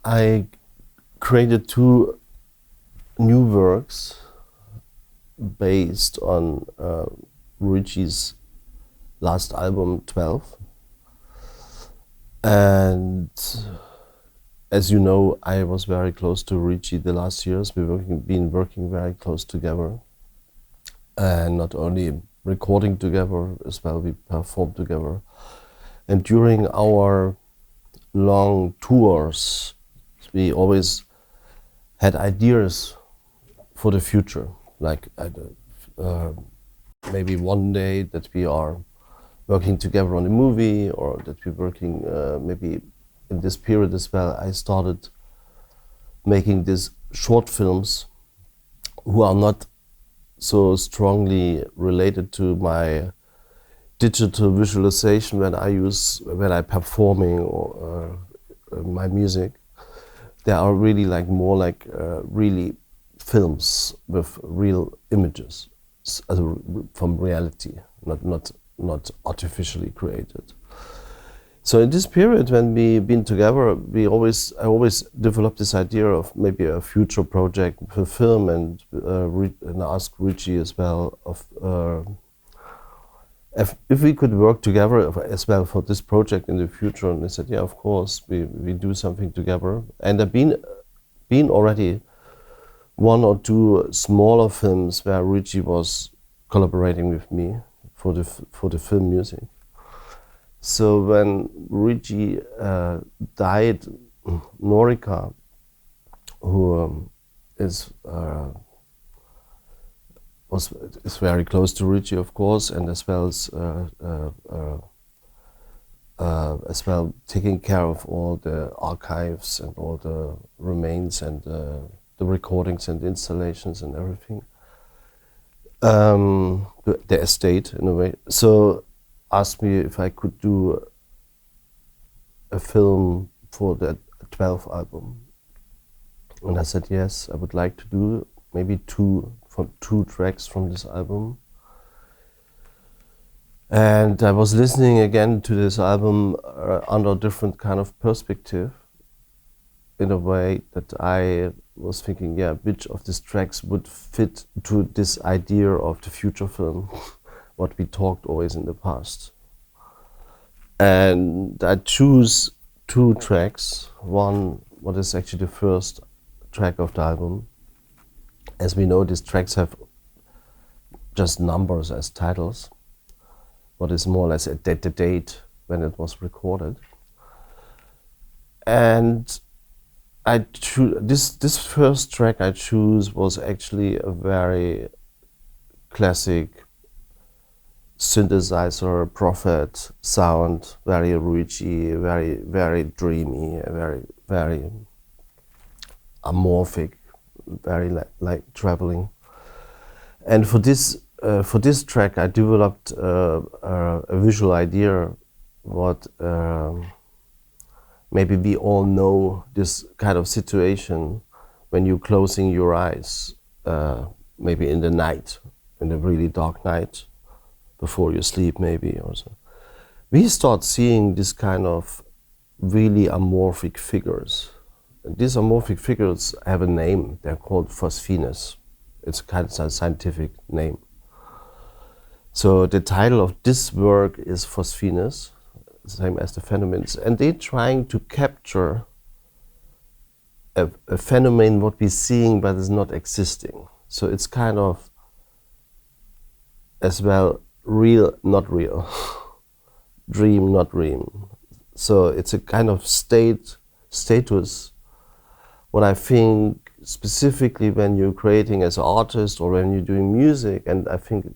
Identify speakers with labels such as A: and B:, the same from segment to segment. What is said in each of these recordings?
A: I created 2 new works based on Ruichi's last album, 12. And as you know, I was very close to Ruichi the last years. We've been working very close together. And not only recording together, as well we performed together. And during our long tours, we always had ideas for the future, like maybe one day that we are working together on a movie, or that we're working maybe in this period as well. I started making these short films who are not so strongly related to my digital visualization when I'm performing or my music. They are really more like really films with real images from reality, not artificially created. So in this period when we've been together, I always developed this idea of maybe a future project for film, and asked Ruichi as well if we could work together as well for this project in the future. And they said, yeah, of course, we do something together. And I've been already 1 or 2 smaller films where Ruichi was collaborating with me for the film music. So when Ruichi died, Norika, who is very close to Ruichi, of course, and as well taking care of all the archives and all the remains and the recordings and installations and everything, the estate in a way. So asked me if I could do a film for that 12 album, and I said yes, I would like to do maybe 2 tracks from this album. And I was listening again to this album under a different kind of perspective, in a way that I was thinking, yeah, which of these tracks would fit to this idea of the future film, what we talked always in the past. And I choose 2 tracks. One, what is actually the first track of the album. As we know, these tracks have just numbers as titles, what is more or less the date when it was recorded. And I this first track I choose was actually a very classic synthesizer Prophet sound, very Ruichi, very dreamy, very amorphic, very like traveling. And for this track I developed a visual idea what maybe we all know, this kind of situation when you're closing your eyes, maybe in the night, in a really dark night, before you sleep maybe or so. We start seeing this kind of really amorphic figures. And these amorphic figures have a name, they're called phosphines. It's a kind of scientific name. So the title of this work is Phosphines, same as the phenomens, and they're trying to capture a phenomenon what we're seeing but is not existing. So it's kind of as well real, not real, dream, not dream. So it's a kind of status, what I think specifically when you're creating as an artist or when you're doing music, and I think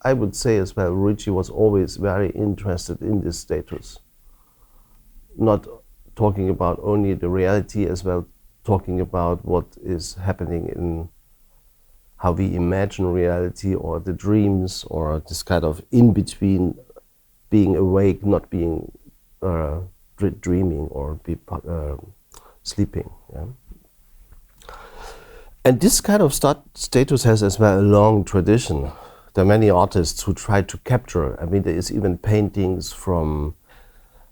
A: I would say as well, Ruichi was always very interested in this status. Not talking about only the reality, as well talking about what is happening in how we imagine reality, or the dreams, or this kind of in-between being awake, not being dreaming or sleeping. Yeah? And this kind of status has as well a long tradition. There are many artists who try to capture. I mean, there is even paintings from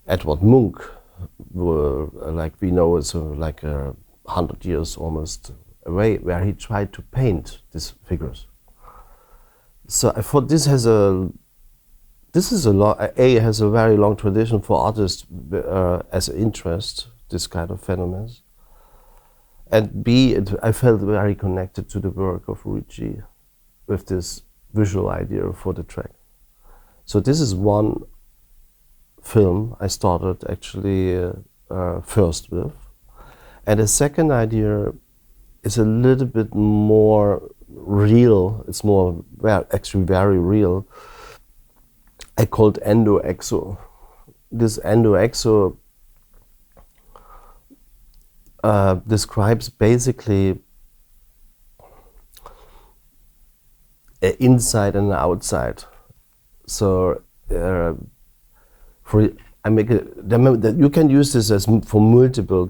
A: Edvard Munch, like we know, is like 100 years almost away, where he tried to paint these figures. So I thought this has a very long tradition for artists as an interest, this kind of phenomena. And B, I felt very connected to the work of Ricci with this visual idea for the track. So this is one film I started actually first with. And the second idea is a little bit more real. It's more, well, actually very real. I called Endo Exo. This Endo Exo describes basically an inside and an outside. So you can use this as for multiple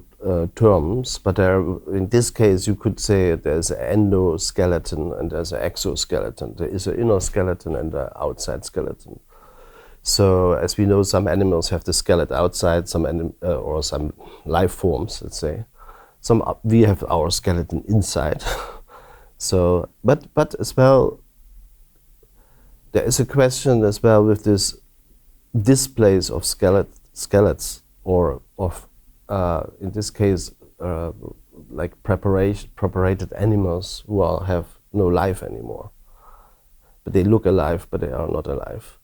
A: terms, but in this case you could say there's an endoskeleton and there's an exoskeleton. There is an inner skeleton and an outside skeleton. So as we know, some animals have the skeleton outside, or some life forms, let's say. We have our skeleton inside. So, but as well, there is a question as well with this displays of skeletons, or of in this case like preparated animals who have no life anymore, but they look alive, but they are not alive.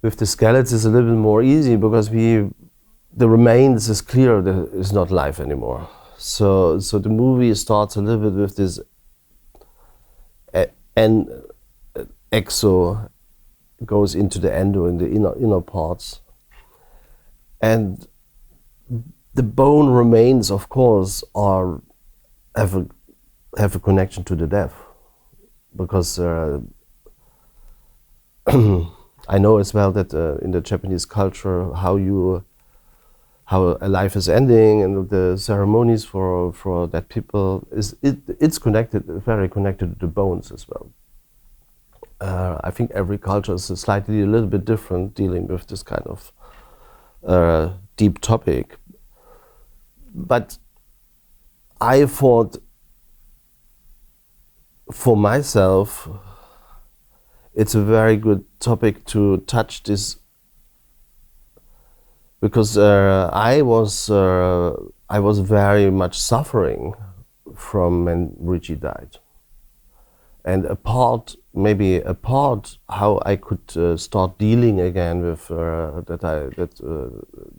A: With the skeletons, it's a little bit more easy because the remains is clear that it's not life anymore. So the movie starts a little bit with this exo goes into the endo in the inner parts, and the bone remains, of course, have a connection to the death, because I know as well that in the Japanese culture how a life is ending, and the ceremonies for that people it's very connected to the bones as well. I think every culture is a little bit different dealing with this kind of deep topic. But I thought for myself it's a very good topic to touch this, because I was very much suffering from when Ricci died. And maybe a part how I could start dealing again with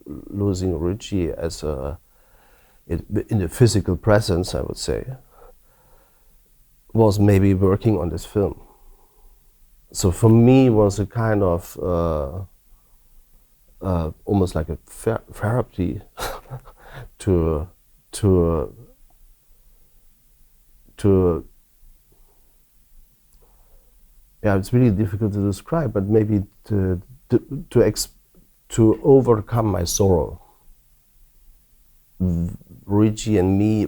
A: losing Ricci as in the physical presence, I would say, was maybe working on this film. So for me, it was a kind of almost like a therapy to yeah, it's really difficult to describe, but maybe to overcome my sorrow. Ricci and me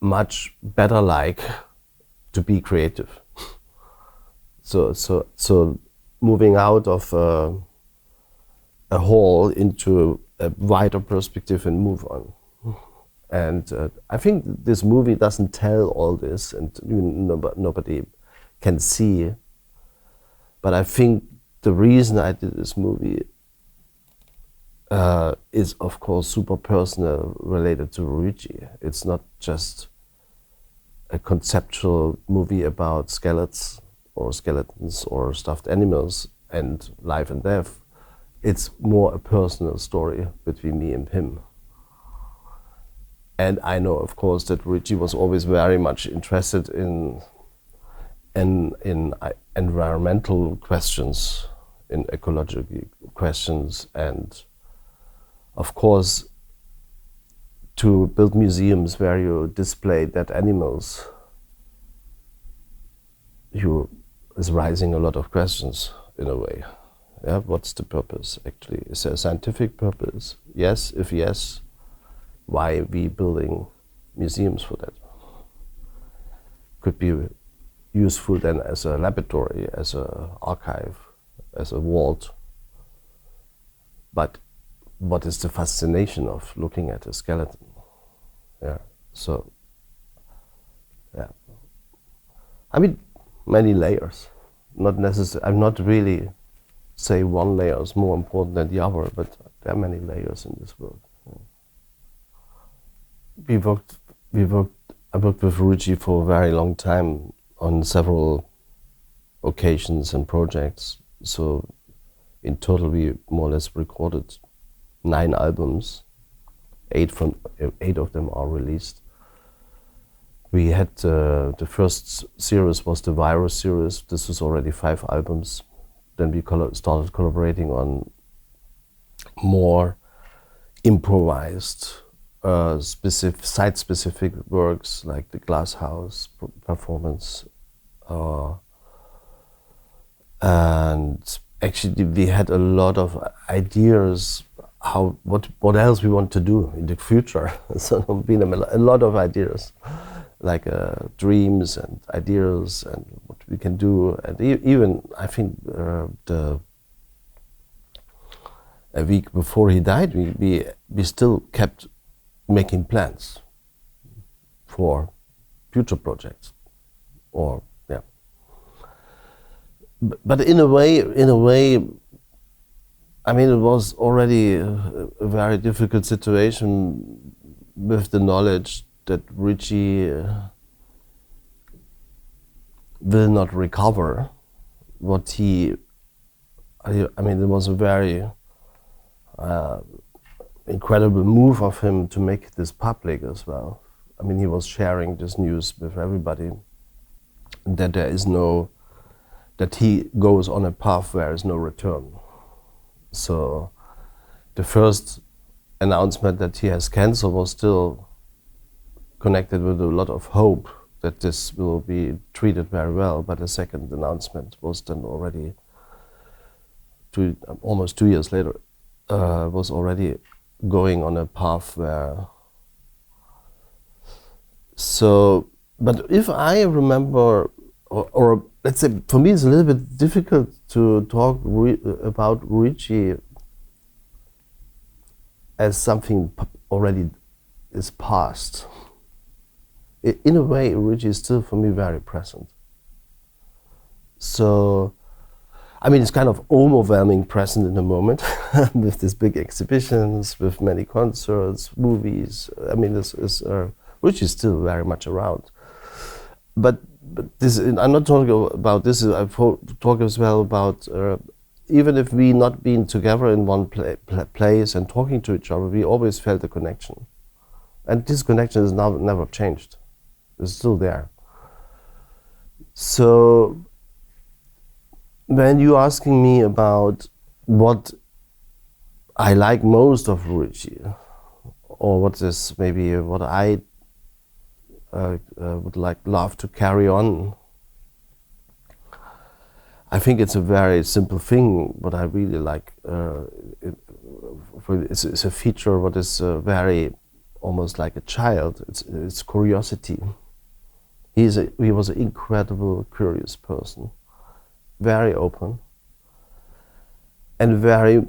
A: much better like to be creative. So moving out of a hall into a wider perspective and move on. And I think this movie doesn't tell all this, and nobody can see. But I think the reason I did this movie is, of course, super personal, related to Ricci. It's not just a conceptual movie about skeletons or stuffed animals and life and death. It's more a personal story between me and him. And I know, of course, that Ricci was always very much interested in environmental questions, in ecological questions, and of course to build museums where you display dead animals is raising a lot of questions in a way. Yeah, what's the purpose actually? Is there a scientific purpose? Yes, if yes, why are we building museums for that? Could be useful then as a laboratory, as an archive, as a vault. But what is the fascination of looking at a skeleton. Yeah, so, yeah. I mean, many layers. Not necessarily, I'm not really say one layer is more important than the other, but there are many layers in this work. Yeah. I worked with Ruchi for a very long time on several occasions and projects. So in total we more or less recorded 9 albums. 8 of them are released. We had the first series was the Virus series. This was already 5 albums. Then we started collaborating on more improvised, site-specific works like the Glass House performance. And actually we had a lot of ideas what else we want to do in the future. So there's been a lot of ideas, like dreams and ideas and what we can do. And even I think a week before he died, we still kept making plans for future projects, or yeah. But in a way, I mean, it was already a very difficult situation with the knowledge that Richie will not recover what he. I mean, it was a very incredible move of him to make this public as well. I mean, he was sharing this news with everybody, that that he goes on a path where there is no return. So the first announcement that he has cancer was still connected with a lot of hope that this will be treated very well, but the second announcement was then already almost 2 years later, was already going on a path where. So, but if I remember, or let's say for me it's a little bit difficult to talk about Richie as something already is past. In a way, Richie is still for me very present. So, I mean, it's kind of overwhelming present in the moment with these big exhibitions, with many concerts, movies. I mean, Richie is still very much around. But this, I'm not talking about this. I talk as well about even if we not been together in one place and talking to each other, we always felt a connection, and this connection is now never changed. It's still there. So when you're asking me about what I like most of Richie, or what is maybe what I would love to carry on, I think it's a very simple thing. What I really like, it's a feature what is very almost like a child. It's curiosity. He was an incredible curious person, very open, and very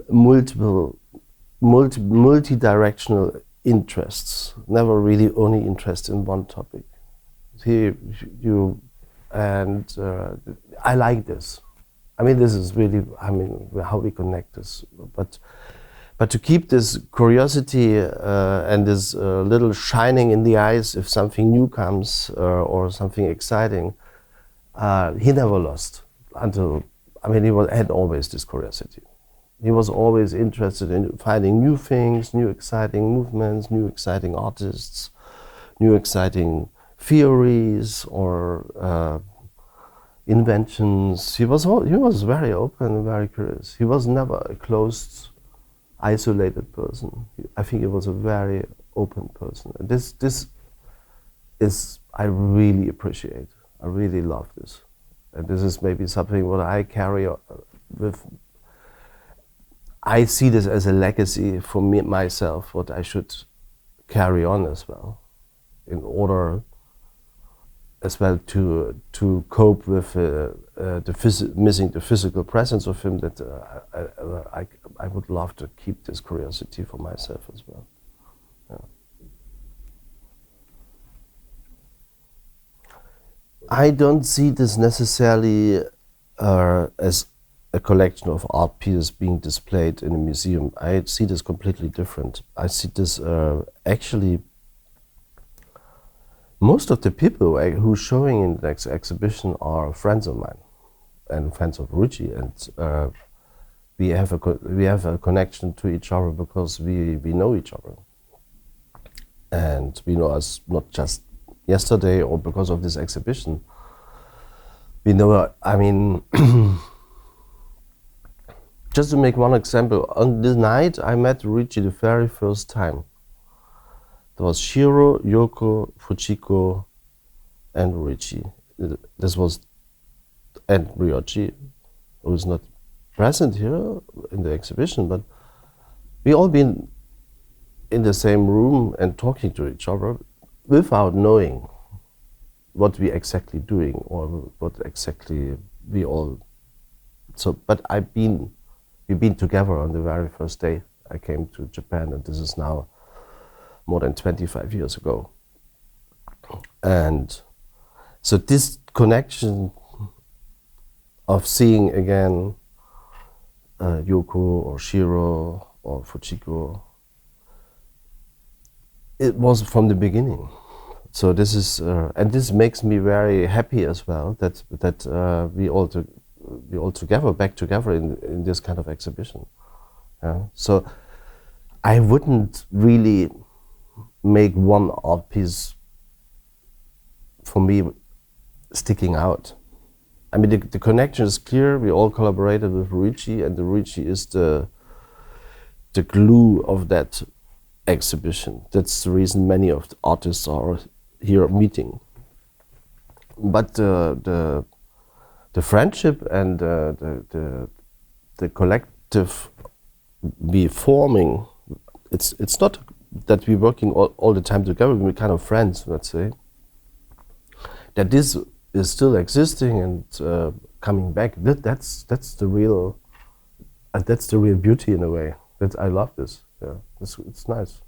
A: multi-directional interests, never really only interested in one topic. I like this. I mean, this is really, I mean, how we connect this. But to keep this curiosity and this little shining in the eyes if something new comes or something exciting, he never lost until, I mean, had always this curiosity. He was always interested in finding new things, new exciting movements, new exciting artists, new exciting theories or inventions. He was very open and very curious. He was never a closed, isolated person. I think he was a very open person. And this is, I really appreciate. I really love this. And this is maybe something what I carry with. I see this as a legacy for me, myself, what I should carry on as well, in order as well to cope with missing the physical presence of him that I would love to keep this curiosity for myself as well. Yeah. I don't see this necessarily as a collection of art pieces being displayed in a museum. I see this completely different. I see this actually, most of the people who are showing in the exhibition are friends of mine and friends of Ruchi, and we have a connection to each other because we know each other, and we know us not just yesterday or because of this exhibition. We know, I mean, just to make one example, on this night I met Ruchi the very first time. There was Shiro, Yoko, Fujiko, and Ruchi. This was, and Ryoji, who is not present here in the exhibition, but we all been in the same room and talking to each other without knowing what we exactly doing or what exactly we all. So, but we've been together on the very first day I came to Japan, and this is now more than 25 years ago. And so this connection of seeing again Yoko or Shiro or Fujiko, it was from the beginning. So this is, and this makes me very happy as well that we all together, back together in this kind of exhibition. So I wouldn't really make one art piece for me sticking out. I mean, the connection is clear. We all collaborated with Ruchi, and the Ruchi is the glue of that exhibition. That's the reason many of the artists are here meeting. But the friendship and the collective we forming, it's not that we're working all the time together. We're kind of friends, let's say. That this is still existing and coming back. That's the real beauty in a way. I love this. Yeah, it's nice.